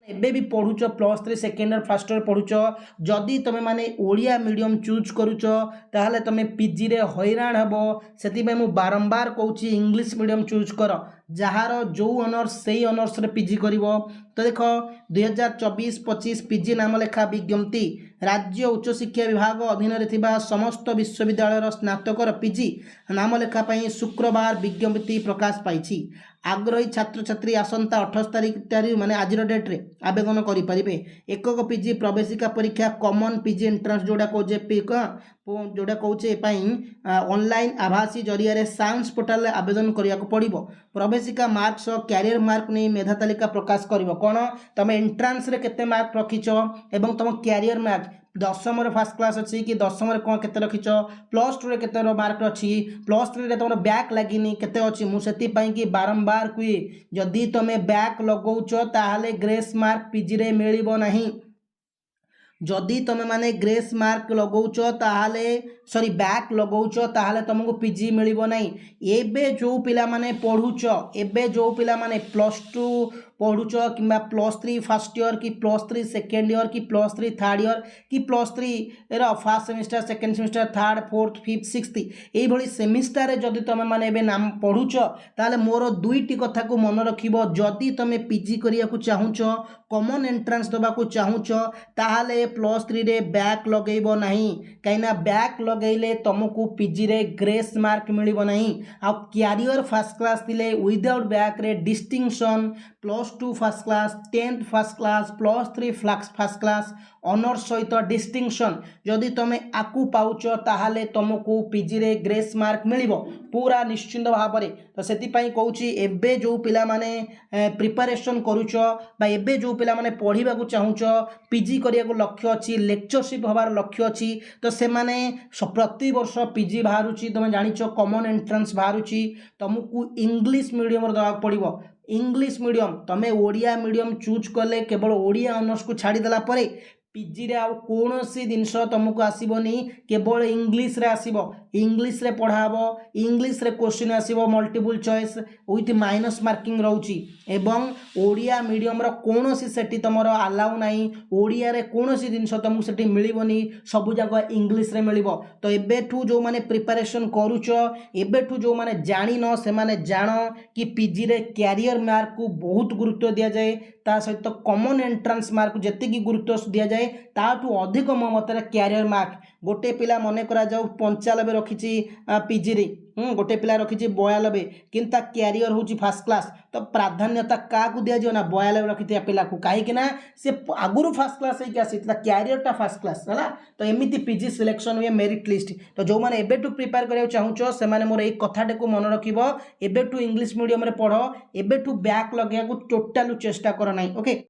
एबे भी पढ़ुच plus 3 second year first year पढ़ुच जदि तुम माने ओडिया मीडियम चूज करुच ताहले तुम पीजी रे हैरान हेबो सेति मु बारंबार कहूँ इंग्लिश मीडियम चूज कर जार जो ऑनर्स से ऑनर्स रे पीजी करिवो। तो देख 2024-25 पीजी नाम लेखा विज्ञप्ति राज्य उच्च शिक्षा विभाग अधीन रे समस्त विश्वविद्यालय स्नातकर पीजी नाम लेखा शुक्रवार विज्ञप्ति प्रकाश पाई। आग्रही छात्र छात्री आसंता 28 तारीख माने आज डेट्रे आवेदन करें। एकक पीजी प्रवेशिका परीक्षा कॉमन पीजी एंट्रांस जोड़ा कहे ऑनलाइन आभासी जरिया साइंस पोर्टाल आवेदन करने पड़ो। प्रवेशिका मार्क्स कैरियर मार्क नहीं मेधा तालिका प्रकाश कर कौन तुम एंट्रांस रे केते मार्क रखिच एवं तुम कैरियर मार्क दशम फर्स्ट क्लास अच्छी कि दशम कौन के रखिच प्लस टू केते मार्क अच्छी प्लस 3 रे तुम बैक लगिनी केते अच्छी मुझे कि बारंबार कहे जदि तुम बैक लगौच ताहले ग्रेस मार्क पीजी रे मिलिबो नहीं। जदि तुम माने ग्रेस मार्क लगौच ताहले सॉरी बैक लगौच ताहले तुमको पीजी मिलिबो नहीं। एबे जो पिला माने पढ़ुच एबे जो पिला माने प्लस 2 पढ़ुच कि प्लस 3 फर्स्ट ईयर कि प्लस 3 सेकेंड ईयर कि प्लस 3 थर्ड ईयर कि plus 3 first semester second semester third fourth fifth sixth यही सेमिस्टर जदि तुम माने एबे नाम पढ़ुच ताहले मोर दुईटी कथा को मन रखिबो जदि तुम पीजी करिया को चाहुच कॉमन एंट्रांस दबा को चाहुच ताहले प्लस 3 रे बैक लगेइबो नहीं कहीं बैक लगेले तुमको पीजी रे ग्रेस मार्क मिलिबो नहीं। आ कैरियर फर्स्ट क्लास थिले विदाउट बैक रे distinction plus 2 first class 10th first class plus 3 first class honours सहित डिस्टिंक्शन जदि तुम आकु पाउच ताहले तुमको पीजी रे ग्रेस मार्क मिलिबो पूरा निश्चिंत भाव में। तो से कहूँ एबे जो पिला माने प्रिपरेशन करुच बा एबे जो पिला माने पढ़िबा को चाहुच पीजी करिया को लक्ष्य अच्छी लेक्चरशिप हबार लक्ष्य अच्छी तो से माने प्रति वर्ष पीजी बाहरुची तुम जानिच कॉमन एंट्रांस बाहरुची तुमको इंग्लिश मीडियम दवा पड़ो। इंग्लिश मीडियम तुम ओडिया मीडियम चूज कले केवल ओडिया ऑनर्स को छाड़ीदेला पीजी रे आउ कौन सी जिनस तुमको आसबनी केवल इंग्लिश रे आसीबो इंग्लिश रे पढ़ाबो इंग्लिश रे क्वेश्चन आसीबो multiple choice with minus marking रहउची एवं ओडिया मीडियम रो कौन सी सेठी तमरो अलाउ नाही ओडिया रे कौन सी जिनस तुमको सेठी मिलिबोनी सब जगह इंग्लिश रे मिलिबो। तो एबेठू जो माने प्रिपरेशन करूच एबेठू जो माने जानी न से माने जान कि पीजी रे कैरियर मार्क को बहुत गुरुत्व दिया जाए ता सहित कॉमन एंट्रांस मार्क जेतिकी गुरुत्व दिया जाए ताठू अधिक मो मत कैरियर मार्क गोटे पिला मन करा जाऊ 95 रखी पीजी रे गोटे पिला रखी 92 किंतु कैरियर हूँ फर्स्ट क्लास तो प्राधान्यता क्या दिज्व ना 92 रखी पिला को कहीं सी आगुरी फर्स्ट क्लास आसी कैरियर फर्स्ट क्लास है। तो एमती पीजी सिलेक्शन हुए मेरिट लिस्ट तो जो मैंने एबेठू प्रिपेयर करा चाहूच से मोर एक कथाटे को मन रखिब एबेठू इंग्लिश मीडियम रे पढ़ एबेठू बैक लगे टोटाल चेष्टा कर ना ओके।